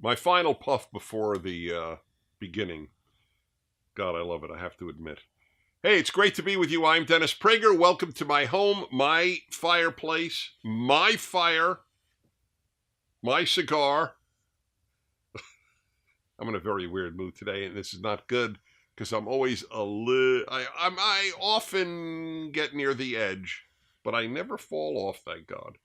My final puff before the beginning. God, I love it, I have to admit. Hey, it's great to be with you. I'm Dennis Prager. Welcome to my home, my fireplace, my fire, my cigar. I'm in a very weird mood today, and this is not good because I'm always I often get near the edge, but I never fall off, thank God.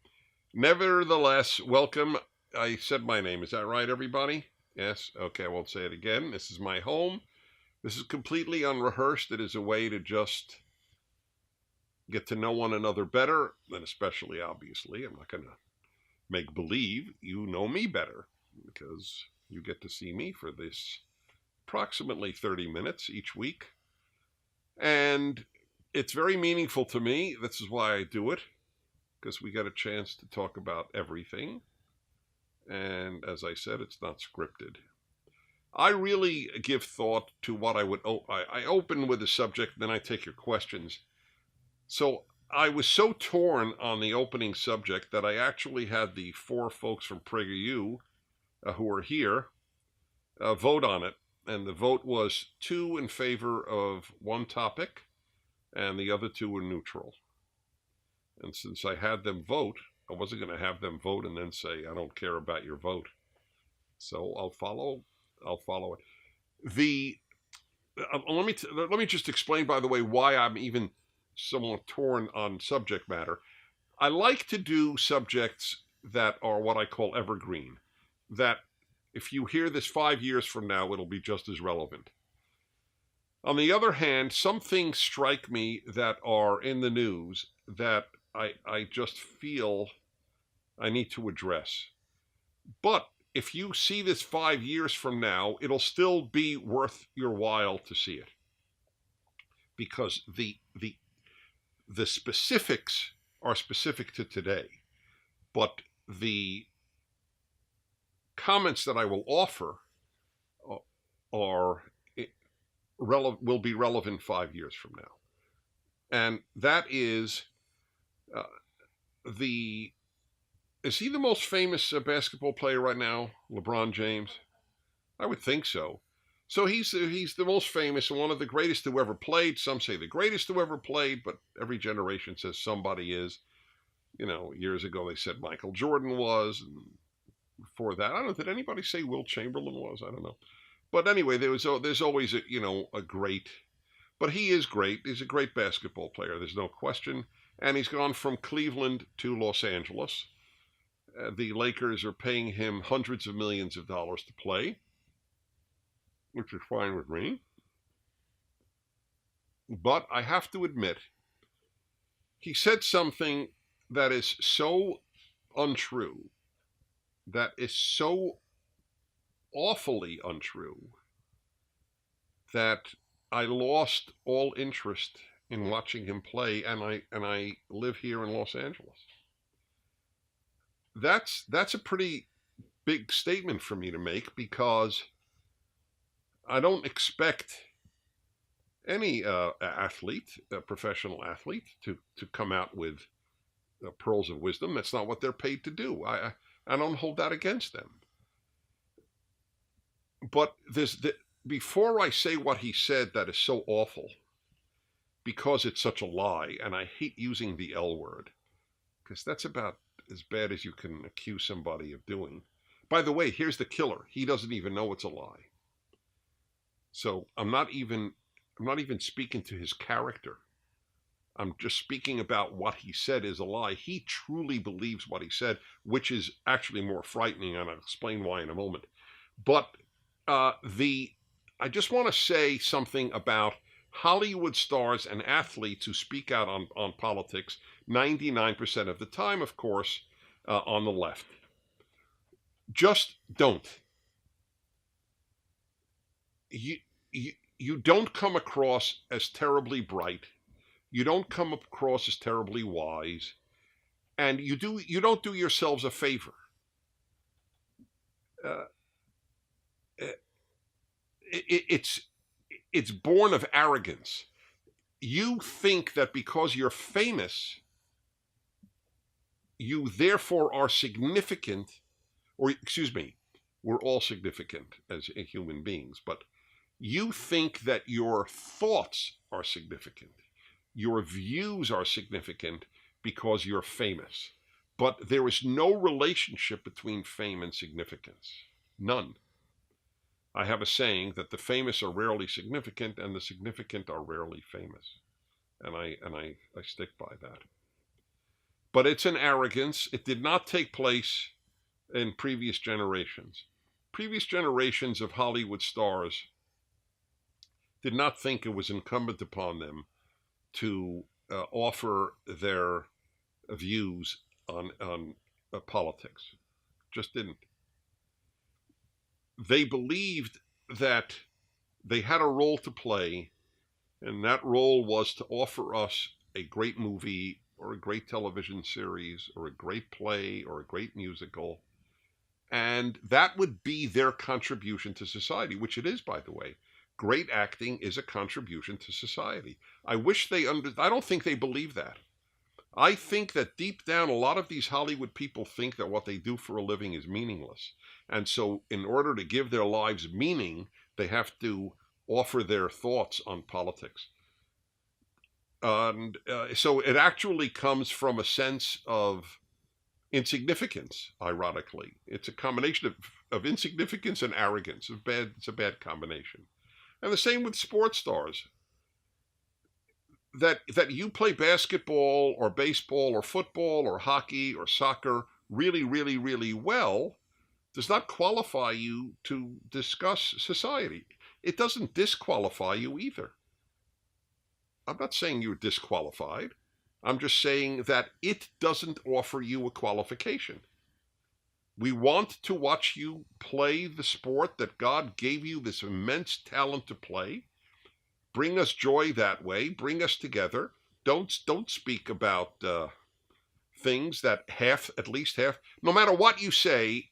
Nevertheless, welcome. I said my name. Is that right, everybody? Yes? Okay, I won't say it again. This is my home. This is completely unrehearsed. It is a way to just get to know one another better, and especially, obviously, I'm not going to make believe you know me better because you get to see me for this approximately 30 minutes each week. And it's very meaningful to me. This is why I do it, because we get a chance to talk about everything. And as I said, it's not scripted. I really give thought to what I would. I open with a subject, then I take your questions. So I was so torn on the opening subject that I actually had the four folks from PragerU who are here vote on it. And the vote was 2 in favor of one topic, and the other 2 were neutral. And since I had them vote, I wasn't going to have them vote and then say, I don't care about your vote. So I'll follow it. Let me just explain, by the way, why I'm even somewhat torn on subject matter. I like to do subjects that are what I call evergreen, that if you hear this 5 years from now, it'll be just as relevant. On the other hand, some things strike me that are in the news that I just feel I need to address. But if you see this 5 years from now, it'll still be worth your while to see it. Because the specifics are specific to today, but the comments that I will offer will be relevant 5 years from now. And that is is he the most famous basketball player right now, LeBron James? I would think so. So he's the most famous and one of the greatest who ever played. Some say the greatest who ever played, but every generation says somebody is. You know, years ago they said Michael Jordan was, and before that, I don't know, did anybody say Will Chamberlain was? I don't know. But anyway, there's always a great, but he is great. He's a great basketball player. There's no question. And he's gone from Cleveland to Los Angeles. The Lakers are paying him hundreds of millions of dollars to play, which is fine with me. But I have to admit, he said something that is so untrue, that is so awfully untrue, that I lost all interest in watching him play, and I live here in Los Angeles. That's a pretty big statement for me to make, because I don't expect any professional athlete, to come out with pearls of wisdom. That's not what they're paid to do. I don't hold that against them. But before I say what he said that is so awful, because it's such a lie, and I hate using the L word, because that's about as bad as you can accuse somebody of doing. By the way, here's the killer. He doesn't even know it's a lie. So I'm not even speaking to his character. I'm just speaking about what he said is a lie. He truly believes what he said, which is actually more frightening, and I'll explain why in a moment. But I just want to say something about Hollywood stars and athletes who speak out on politics 99% of the time, of course, on the left. Just don't. You don't come across as terribly bright. You don't come across as terribly wise, and you don't do yourselves a favor. It's born of arrogance. You think that because you're famous, you therefore are significant, or excuse me, We're all significant as human beings, but you think that your thoughts are significant. Your views are significant because you're famous. But there is no relationship between fame and significance. None. I have a saying that the famous are rarely significant and the significant are rarely famous. And I stick by that. But it's an arrogance. It did not take place in previous generations. Previous generations of Hollywood stars did not think it was incumbent upon them to offer their views on politics. Just didn't. They believed that they had a role to play, and that role was to offer us a great movie or a great television series or a great play or a great musical. And that would be their contribution to society, which it is, by the way. Great acting is a contribution to society. I don't think they believe that. I think that deep down, a lot of these Hollywood people think that what they do for a living is meaningless. And so in order to give their lives meaning, they have to offer their thoughts on politics. And so it actually comes from a sense of insignificance, ironically. It's a combination of insignificance and arrogance. It's a bad combination. And the same with sports stars. That you play basketball or baseball or football or hockey or soccer really, really, really well does not qualify you to discuss society. It doesn't disqualify you either. I'm not saying you're disqualified. I'm just saying that it doesn't offer you a qualification. We want to watch you play the sport that God gave you this immense talent to play. Bring us joy that way. Bring us together. Don't speak about things that at least half, no matter what you say,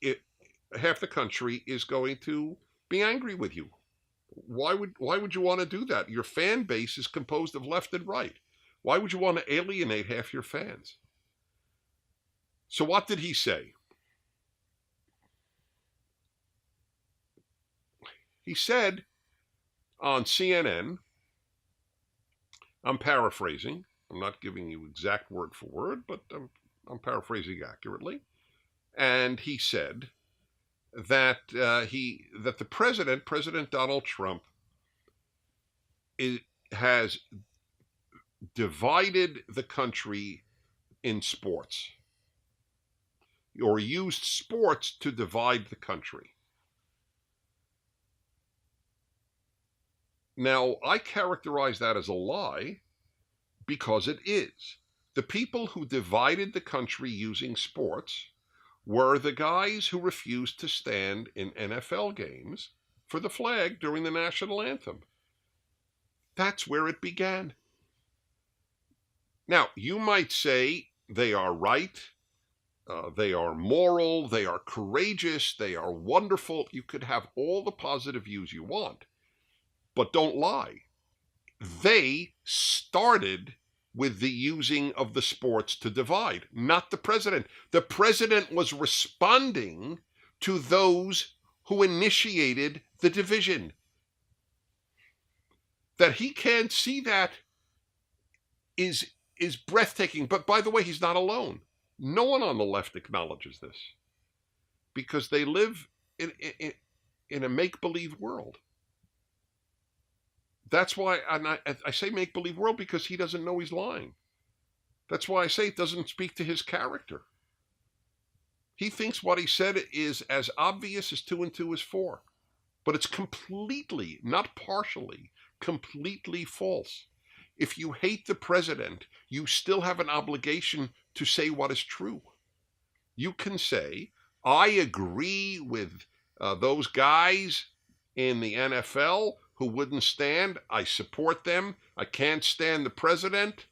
half the country is going to be angry with you. Why would you want to do that? Your fan base is composed of left and right. Why would you want to alienate half your fans? So what did he say? He said on CNN, I'm paraphrasing. I'm not giving you exact word for word, but I'm paraphrasing accurately. And he said that the President Donald Trump, has divided the country in sports, or used sports to divide the country. Now, I characterize that as a lie because it is. The people who divided the country using sports were the guys who refused to stand in NFL games for the flag during the national anthem. That's where it began. Now, you might say they are right, they are moral, they are courageous, they are wonderful. You could have all the positive views you want. But don't lie. They started with the using of the sports to divide, not the president. The president was responding to those who initiated the division. That he can't see that is breathtaking. But by the way, he's not alone. No one on the left acknowledges this because they live in a make-believe world. That's why I say make-believe world, because he doesn't know he's lying. That's why I say it doesn't speak to his character. He thinks what he said is as obvious as 2 and 2 is 4. But it's completely, not partially, completely false. If you hate the president, you still have an obligation to say what is true. You can say, I agree with those guys in the NFL who wouldn't stand. I support them. I can't stand the president,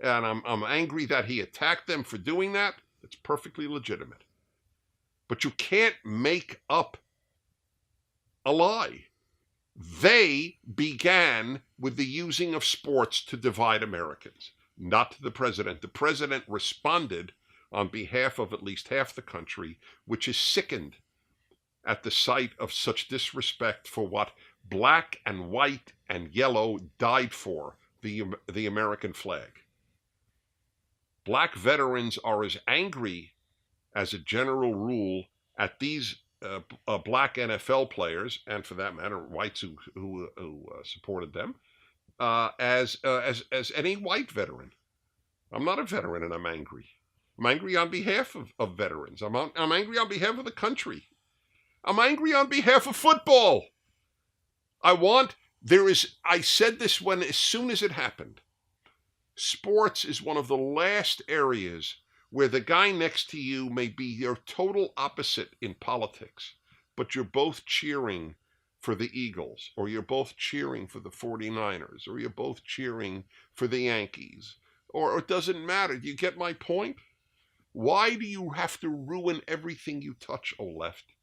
and I'm angry that he attacked them for doing that. It's perfectly legitimate. But you can't make up a lie. They began with the using of sports to divide Americans, not the president. The president responded on behalf of at least half the country, which is sickened. at the sight of such disrespect for what black and white and yellow died for, the American flag. Black veterans are as angry, as a general rule, at these black NFL players, and for that matter, whites who supported them, as any white veteran. I'm not a veteran, and I'm angry. I'm angry on behalf of veterans. I'm angry on behalf of the country. I'm angry on behalf of football. I said this as soon as it happened. Sports is one of the last areas where the guy next to you may be your total opposite in politics, but you're both cheering for the Eagles, or you're both cheering for the 49ers, or you're both cheering for the Yankees, or it doesn't matter. Do you get my point? Why do you have to ruin everything you touch, O left?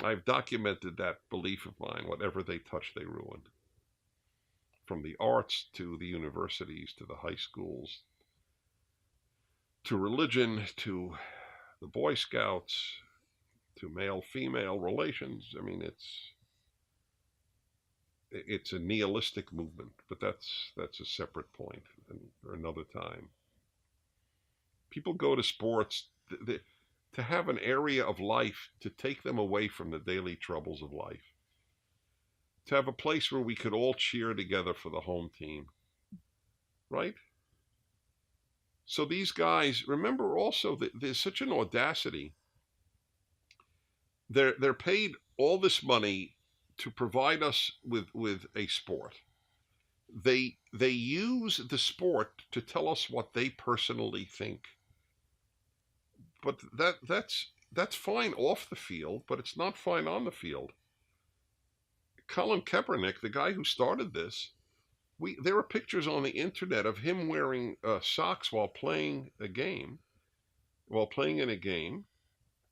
I've documented that belief of mine. Whatever they touch, they ruin. From the arts to the universities to the high schools to religion to the Boy Scouts to male-female relations. I mean, it's a nihilistic movement, but that's a separate point for another time. People go to sports to have an area of life to take them away from the daily troubles of life. To have a place where we could all cheer together for the home team, right? So these guys, remember also that there's such an audacity. They're paid all this money to provide us with a sport. They use the sport to tell us what they personally think. But that's fine off the field, but it's not fine on the field. Colin Kaepernick, the guy who started this, there are pictures on the internet of him wearing socks while playing in a game,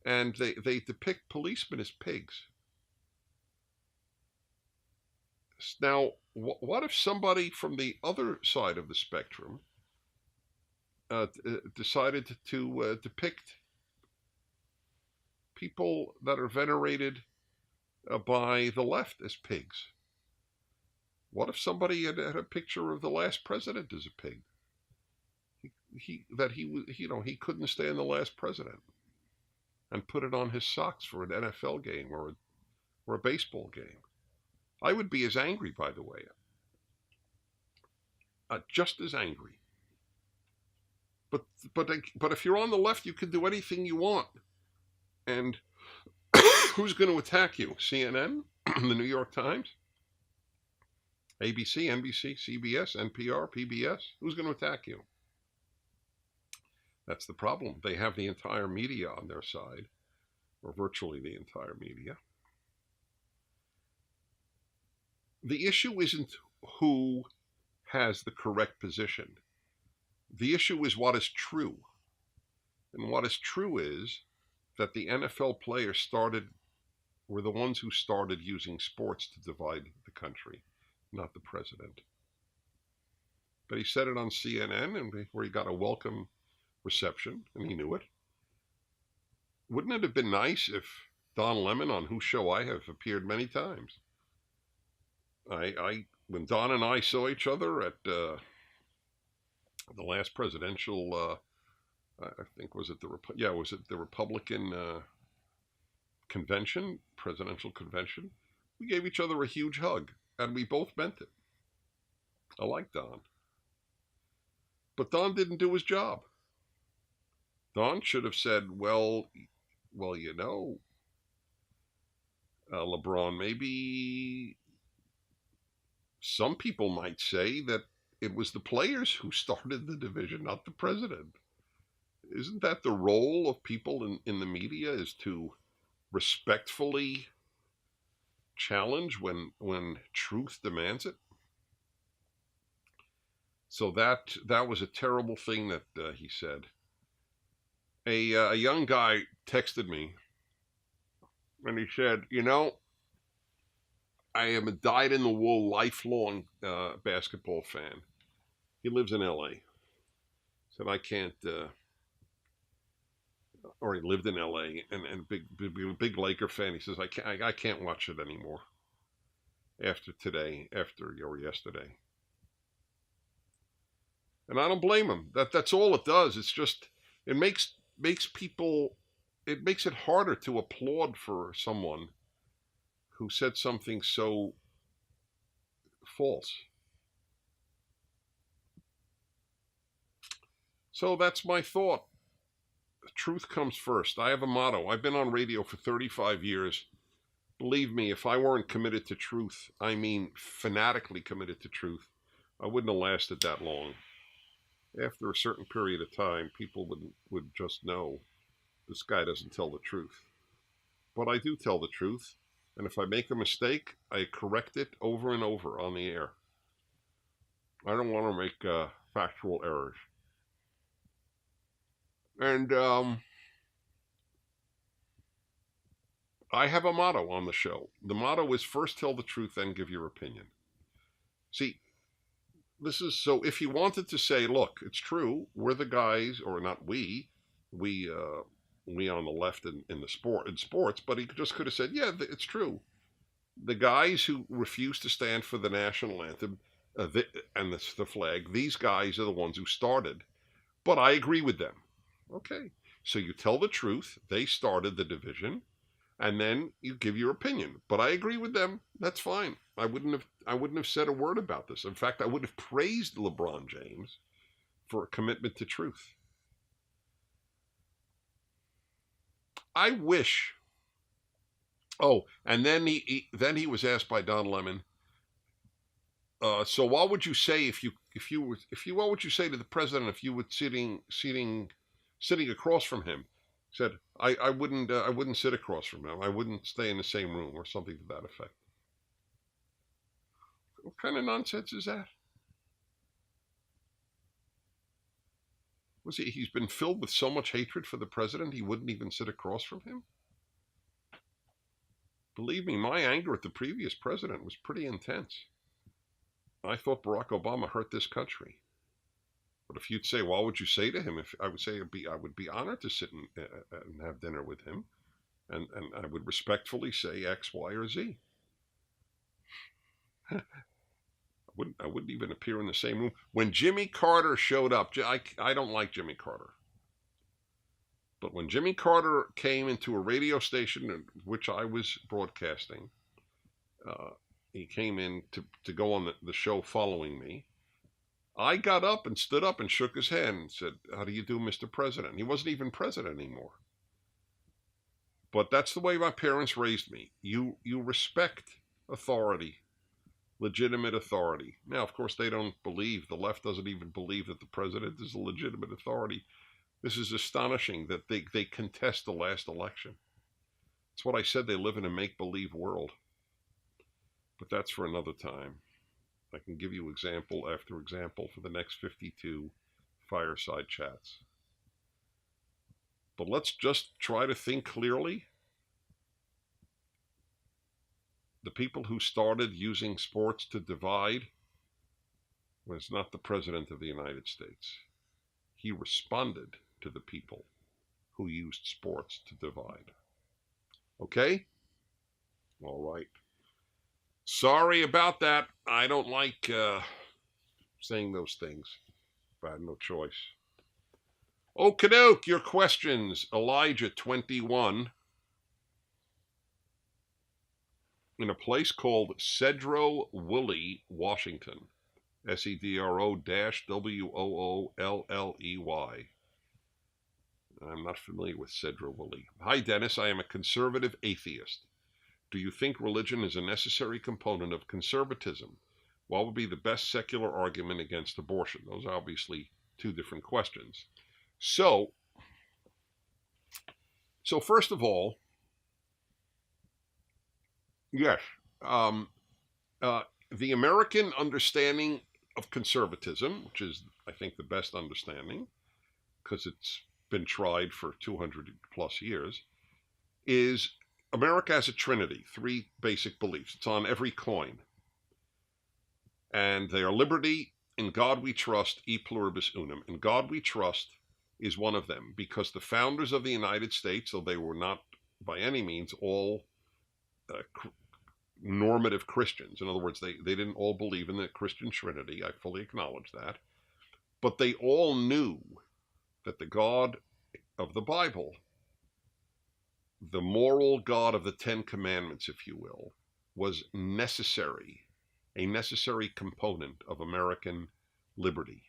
and they depict policemen as pigs. Now, what if somebody from the other side of the spectrum decided to depict people that are venerated by the left as pigs? What if somebody had a picture of the last president as a pig? He couldn't stand the last president, and put it on his socks for an NFL game or a baseball game. I would be as angry, by the way, just as angry. But if you're on the left, you can do anything you want, and who's going to attack you? CNN, the New York Times, ABC, NBC, CBS, NPR, PBS. Who's going to attack you? That's the problem. They have the entire media on their side, or virtually the entire media. The issue isn't who has the correct position. The issue is what is true. And what is true is that the NFL players were the ones who started using sports to divide the country, not the president. But he said it on CNN, where he got a welcome reception, and he knew it. Wouldn't it have been nice if Don Lemon, on whose show I have appeared many times, when Don and I saw each other at the last presidential, I think was it the Republican convention, presidential convention, we gave each other a huge hug, and we both meant it. I like Don. But Don didn't do his job. Don should have said, well, LeBron, maybe some people might say that it was the players who started the division, not the president. Isn't that the role of people in the media, is to respectfully challenge when truth demands it? So that was a terrible thing that he said. A young guy texted me, and he said, I am a dyed-in-the-wool, lifelong basketball fan. He lives in L.A. Said, I can't or he lived in L.A. and big Laker fan. He says, I can't watch it anymore after today, after or yesterday. And I don't blame him. That's all it does. It's just it makes people, it makes it harder to applaud for someone who said something so false. So that's my thought. Truth comes first. I have a motto. I've been on radio for 35 years. Believe me, if I weren't committed to truth, I mean fanatically committed to truth, I wouldn't have lasted that long. After a certain period of time, people would just know this guy doesn't tell the truth. But I do tell the truth, and if I make a mistake, I correct it over and over on the air. I don't want to make factual errors. And I have a motto on the show. The motto is first tell the truth, then give your opinion. See, this is so if you wanted to say, look, it's true, we're the guys, or not we on the left in sports, but he just could have said, yeah, it's true. The guys who refuse to stand for the national anthem and the flag, these guys are the ones who started. But I agree with them. Okay, so you tell the truth. They started the division, and then you give your opinion. But I agree with them. That's fine. I wouldn't have said a word about this. In fact, I would have praised LeBron James for a commitment to truth. I wish. Oh, and then he was asked by Don Lemon. So what would you say what would you say to the president if you were sitting across from him? He said, I wouldn't sit across from him. I wouldn't stay in the same room, or something to that effect. What kind of nonsense is that? He's been filled with so much hatred for the president, he wouldn't even sit across from him? Believe me, my anger at the previous president was pretty intense. I thought Barack Obama hurt this country. But if you'd say, what would you say to him? I would be honored to sit and have dinner with him, and I would respectfully say X, Y, or Z. I wouldn't even appear in the same room. When Jimmy Carter showed up, I don't like Jimmy Carter. But when Jimmy Carter came into a radio station in which I was broadcasting, he came in to go on the show following me. I got up and stood up and shook his hand and said, how do you do, Mr. President? He wasn't even president anymore. But that's the way my parents raised me. You respect authority, legitimate authority. Now, of course, they don't believe, the left doesn't even believe that the president is a legitimate authority. This is astonishing that they contest the last election. That's what I said, they live in a make-believe world. But that's for another time. I can give you example after example for the next 52 Fireside Chats. But let's just try to think clearly. The people who started using sports to divide was not the President of the United States. He responded to the people who used sports to divide. Okay? All right. Sorry about that. I don't like saying those things, but I had no choice. Okie-doke, your questions. Elijah, 21. In a place called Sedro-Woolley, Washington. Sedro-Wooley. I'm not familiar with Sedro-Woolley. Hi, Dennis. I am a conservative atheist. Do you think religion is a necessary component of conservatism? What would be the best secular argument against abortion? Those are obviously two different questions. So first of all, yes, the American understanding of conservatism, which is, I think, the best understanding, because it's been tried for 200 plus years, is America has a trinity, three basic beliefs. It's on every coin. And they are liberty, in God we trust, e pluribus unum. In God we trust is one of them, because the founders of the United States, though they were not by any means all normative Christians. In other words, they didn't all believe in the Christian Trinity. I fully acknowledge that. But they all knew that the God of the Bible, the moral God of the Ten Commandments, if you will, was necessary, a necessary component of American liberty.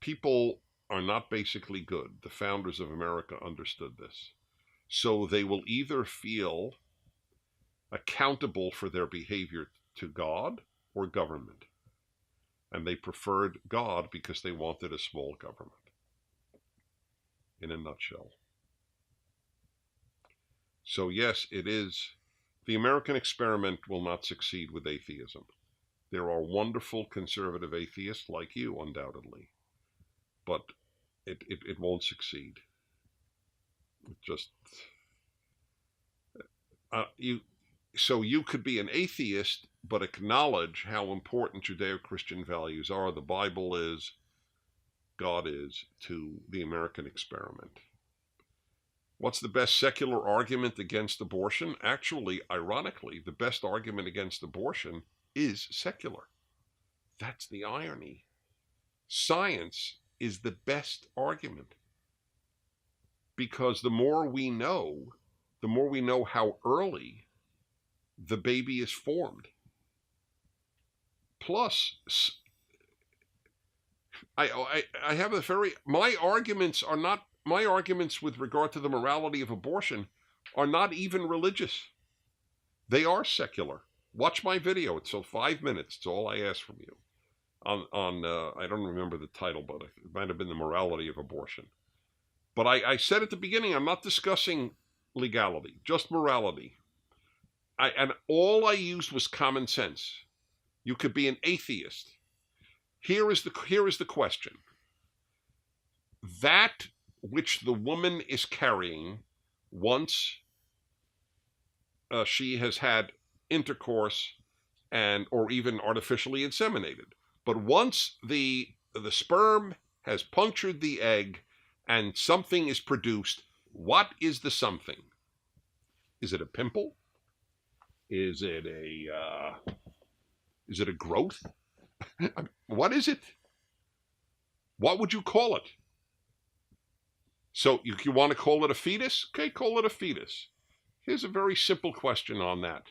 People are not basically good. The founders of America understood this. So they will either feel accountable for their behavior to God or government. And they preferred God because they wanted a small government. In a nutshell. So yes, it is. The American experiment will not succeed with atheism. There are wonderful conservative atheists like you, undoubtedly. But it won't succeed. Just so you could be an atheist, but acknowledge how important Judeo-Christian values are, the Bible is, God is, to the American experiment. What's the best secular argument against abortion? Actually, ironically, the best argument against abortion is secular. That's the irony. Science is the best argument. Because the more we know how early the baby is formed. Plus, I have my arguments with regard to the morality of abortion are not even religious. They are secular. Watch my video. It's 5 minutes. It's all I ask from you. I don't remember the title, but it might have been the morality of abortion. But I said at the beginning, I'm not discussing legality, just morality. And all I used was common sense. You could be an atheist. Here is the question. That which the woman is carrying once she has had intercourse or even artificially inseminated. But once the sperm has punctured the egg and something is produced, what is the something? Is it a pimple? Is it a growth? What is it? What would you call it? So you want to call it a fetus? Okay, call it a fetus. Here's a very simple question on that.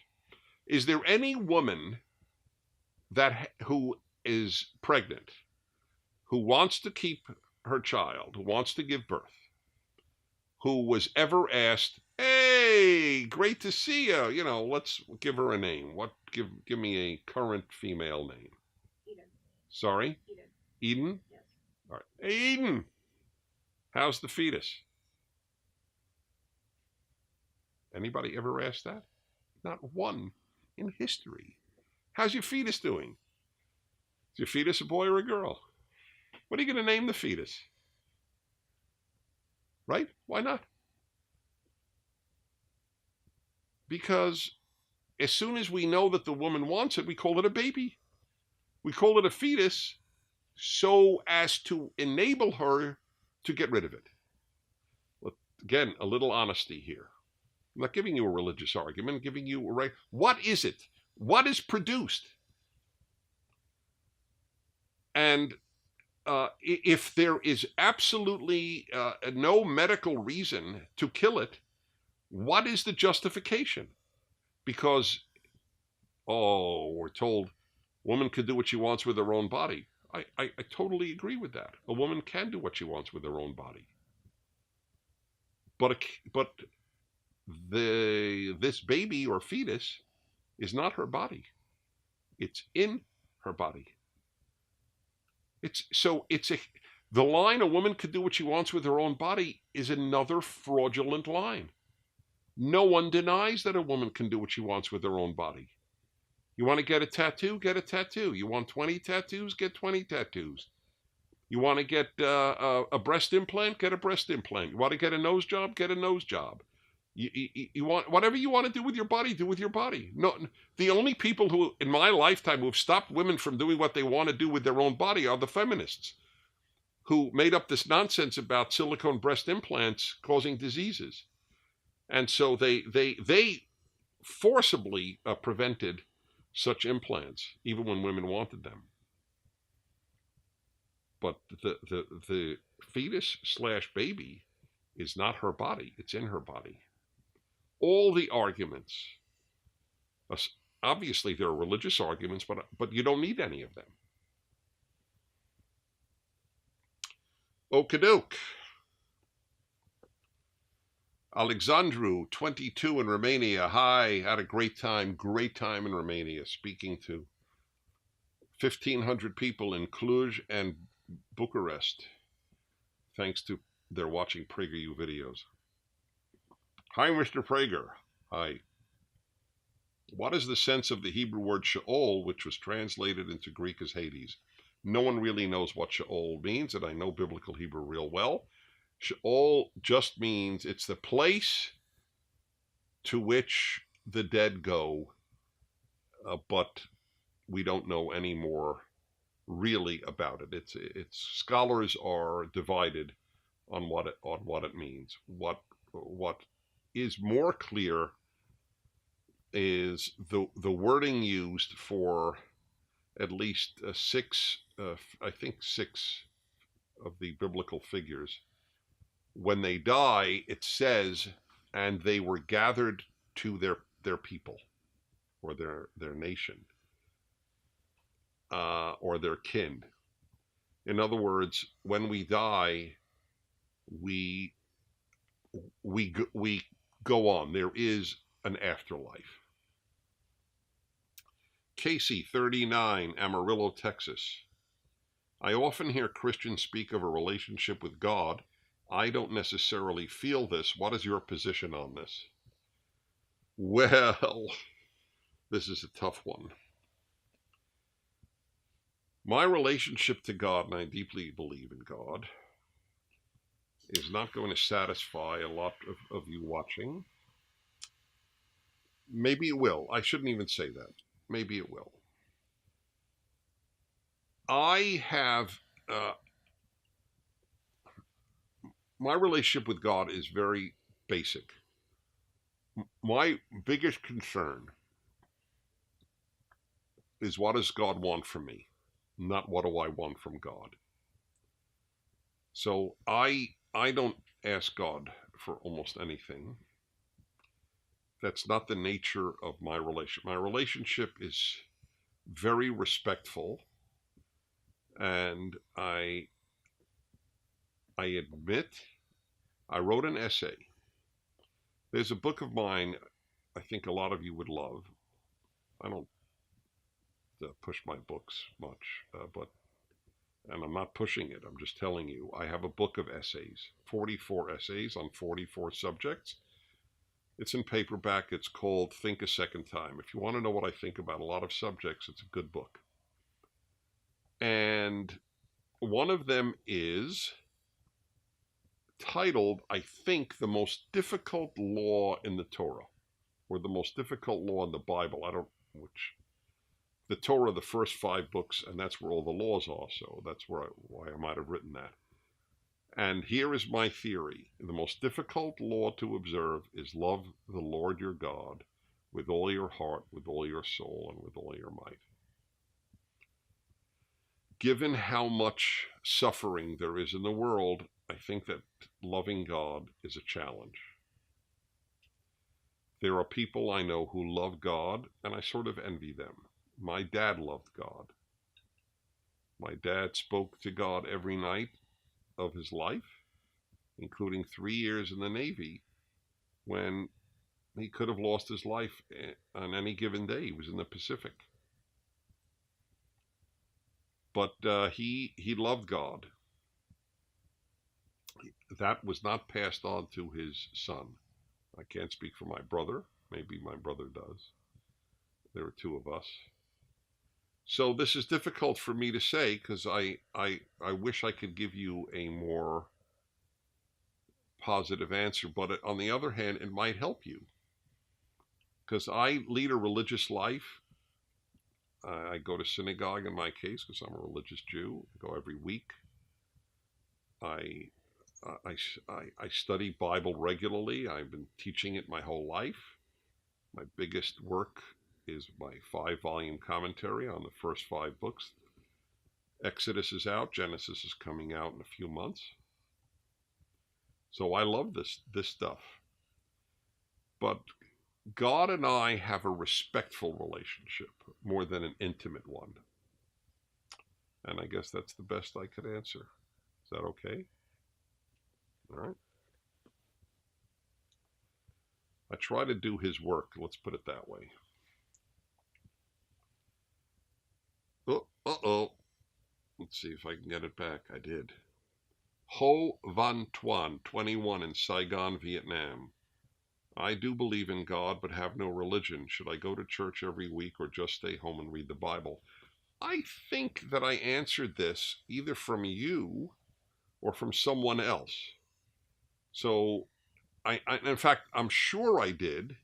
Is there any woman who is pregnant, who wants to keep her child, who wants to give birth, who was ever asked, hey, great to see you, let's give her a name. Give me a current female name. Eden. Sorry? Eden. Eden? Yes. All right. Hey, Eden, how's the fetus? Anybody ever asked that? Not one in history. How's your fetus doing? Is your fetus a boy or a girl? What are you going to name the fetus? Right? Why not? Because as soon as we know that the woman wants it, we call it a baby. We call it a fetus so as to enable her to get rid of it. Again, a little honesty here. I'm not giving you a religious argument, I'm giving you a right. What is it? What is produced? And if there is absolutely no medical reason to kill it, what is the justification? Because, we're told woman could do what she wants with her own body. I totally agree with that. A woman can do what she wants with her own body. But this baby or fetus is not her body. It's in her body. The line a woman could do what she wants with her own body is another fraudulent line. No one denies that a woman can do what she wants with her own body. You want to get a tattoo? Get a tattoo. You want 20 tattoos? Get 20 tattoos. You want to get a breast implant? Get a breast implant. You want to get a nose job? Get a nose job. You want whatever you want to do with your body, do with your body. No, the only people who, in my lifetime, who have stopped women from doing what they want to do with their own body are the feminists, who made up this nonsense about silicone breast implants causing diseases, and so they forcibly prevented such implants, even when women wanted them. But the fetus / baby is not her body; it's in her body. All the arguments, obviously there are religious arguments, but you don't need any of them. Okadoke. Alexandru, 22 in Romania. Hi, had a great time in Romania, speaking to 1,500 people in Cluj and Bucharest, thanks to their watching PragerU videos. Hi, Mr. Prager. Hi. What is the sense of the Hebrew word Sheol, which was translated into Greek as Hades? No one really knows what Sheol means, and I know biblical Hebrew real well. Sheol just means it's the place to which the dead go, but we don't know any more really about it. It's scholars are divided on what it means. What is more clear is the wording used for at least six of the biblical figures. When they die, it says, and they were gathered to their people, or their nation, or their kin. In other words, when we die, we go on. There is an afterlife. Casey, 39, Amarillo, Texas. I often hear Christians speak of a relationship with God. I don't necessarily feel this. What is your position on this? Well, this is a tough one. My relationship to God, and I deeply believe in God, is not going to satisfy a lot of you watching. Maybe it will. I shouldn't even say that. Maybe it will. I have my relationship with God is very basic. My biggest concern is, what does God want from me? Not what do I want from God. So I don't ask God for almost anything. That's not the nature of my relationship. My relationship is very respectful, and I admit, I wrote an essay. There's a book of mine I think a lot of you would love. I don't push my books much, and I'm not pushing it. I'm just telling you, I have a book of essays, 44 essays on 44 subjects. It's in paperback. It's called Think a Second Time. If you want to know what I think about a lot of subjects, it's a good book. And one of them is titled, I think, The Most Difficult Law in the Torah, or The Most Difficult Law in the Bible. I don't, which, the Torah, the first 5 books, and that's where all the laws are, so that's why I might have written that. And here is my theory. The most difficult law to observe is love the Lord your God with all your heart, with all your soul, and with all your might. Given how much suffering there is in the world, I think that loving God is a challenge. There are people I know who love God, and I sort of envy them. My dad loved God. My dad spoke to God every night of his life, including 3 years in the Navy, when he could have lost his life on any given day. He was in the Pacific. But he loved God. That was not passed on to his son. I can't speak for my brother. Maybe my brother does. There are 2 of us. So this is difficult for me to say, because I wish I could give you a more positive answer, but on the other hand, it might help you. Because I lead a religious life. I go to synagogue in my case because I'm a religious Jew. I go every week. I study Bible regularly. I've been teaching it my whole life. My biggest work is my 5-volume commentary on the first 5 books. Exodus is out. Genesis is coming out in a few months. So I love this stuff. But God and I have a respectful relationship more than an intimate one. And I guess that's the best I could answer. Is that okay? All right. I try to do his work. Let's put it that way. Oh, uh-oh. Let's see if I can get it back. I did. Ho Van Tuan, 21, in Saigon, Vietnam. I do believe in God, but have no religion. Should I go to church every week or just stay home and read the Bible? I think that I answered this either from you or from someone else. So, in fact, I'm sure I did,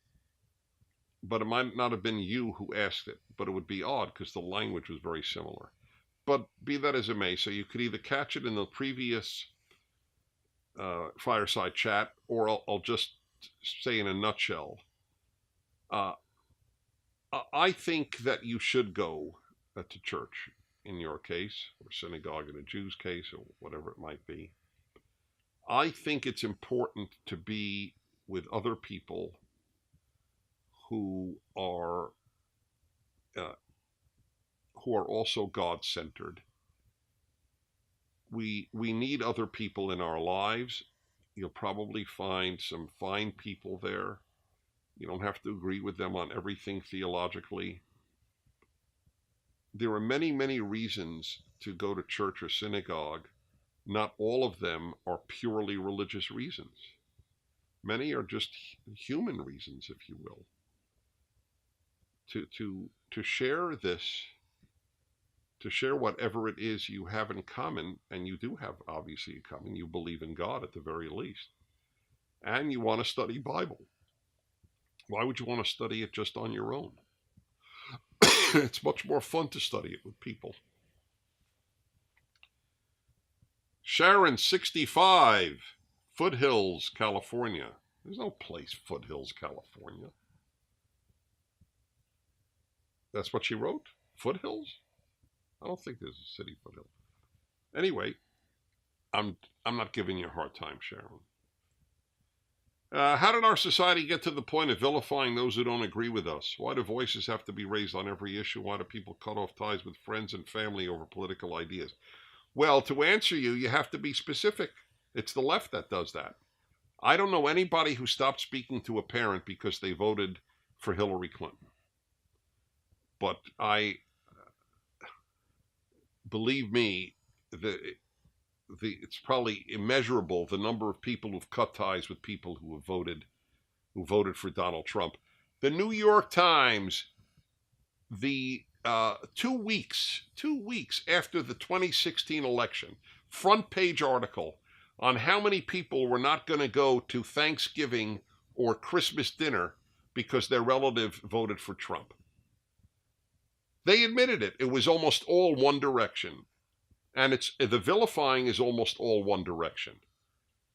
but it might not have been you who asked it. But it would be odd because the language was very similar. But be that as it may, so you could either catch it in the previous Fireside Chat, or I'll just say in a nutshell. I think that you should go to church in your case, or synagogue in a Jew's case, or whatever it might be. I think it's important to be with other people who are also God-centered. We need other people in our lives. You'll probably find some fine people there. You don't have to agree with them on everything theologically. There are many, many reasons to go to church or synagogue. Not all of them are purely religious reasons. Many are just human reasons, if you will. To share this, to share whatever it is you have in common, and you do have obviously in common, you believe in God at the very least, and you want to study Bible. Why would you want to study it just on your own? It's much more fun to study it with people. Sharon, 65, Foothills, California. There's no place, Foothills, California. That's what she wrote? Foothills? I don't think there's a city, Foothill. Anyway, I'm not giving you a hard time, Sharon. How did our society get to the point of vilifying those who don't agree with us? Why do voices have to be raised on every issue? Why do people cut off ties with friends and family over political ideas? Well, to answer you, you have to be specific. It's the left that does that. I don't know anybody who stopped speaking to a parent because they voted for Hillary Clinton. But believe me, it's probably immeasurable the number of people who've cut ties with people who voted for Donald Trump. The New York Times, the 2 weeks after the 2016 election, front page article on how many people were not going to go to Thanksgiving or Christmas dinner because their relative voted for Trump. They admitted it. It was almost all one direction. And the vilifying is almost all one direction.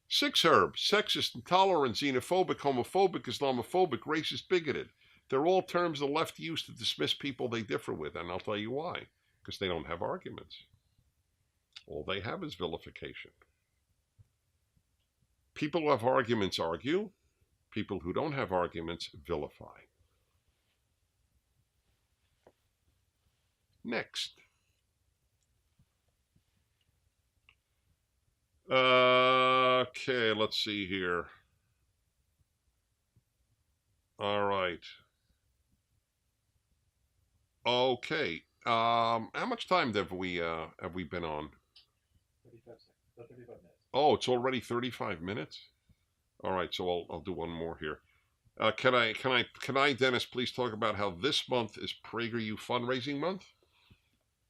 6 Herb, sexist, intolerant, xenophobic, homophobic, Islamophobic, racist, bigoted. They're all terms the left use to dismiss people they differ with, and I'll tell you why. Because they don't have arguments. All they have is vilification. People who have arguments argue. People who don't have arguments vilify. Next. Okay, let's see here. All right. Okay. How much time have we been on? 35 minutes. Oh, it's already 35 minutes? All right, so I'll do one more here. Can I, Dennis, please talk about how this month is PragerU fundraising month?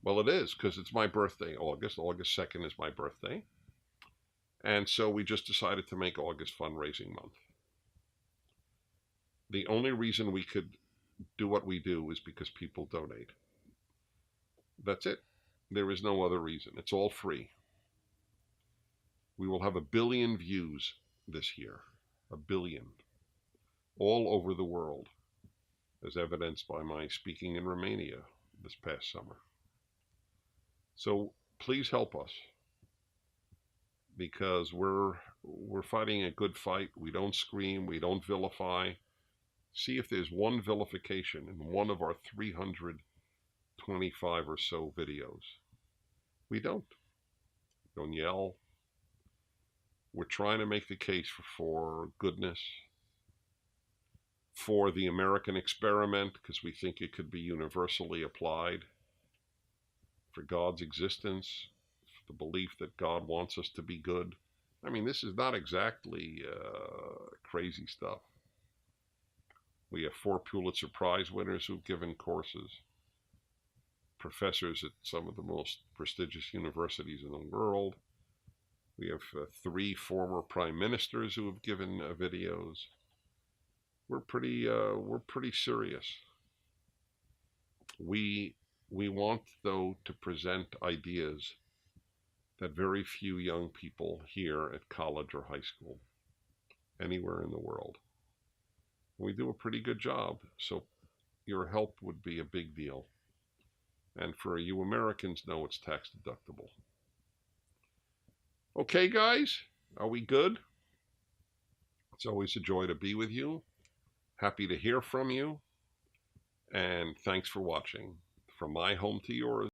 Well, it is, because it's my birthday, August. August 2nd is my birthday. And so we just decided to make August fundraising month. The only reason we could do what we do is because people donate. That's it. There is no other reason. It's all free. We will have 1 billion views this year. 1 billion. All over the world, as evidenced by my speaking in Romania this past summer. So please help us, because we're fighting a good fight. We don't scream. We don't vilify. See if there's one vilification in one of our 325 or so videos. We don't yell. We're trying to make the case for goodness, for the American experiment, because we think it could be universally applied, for God's existence, for the belief that God wants us to be good. I mean, this is not exactly crazy stuff. We have 4 Pulitzer Prize winners who've given courses, professors at some of the most prestigious universities in the world. We have 3 former prime ministers who have given videos. We're pretty serious. We want, though, to present ideas that very few young people hear at college or high school, anywhere in the world. We do a pretty good job, so your help would be a big deal. And for you Americans, know it's tax deductible. Okay, guys, are we good? It's always a joy to be with you. Happy to hear from you. And thanks for watching. From my home to yours.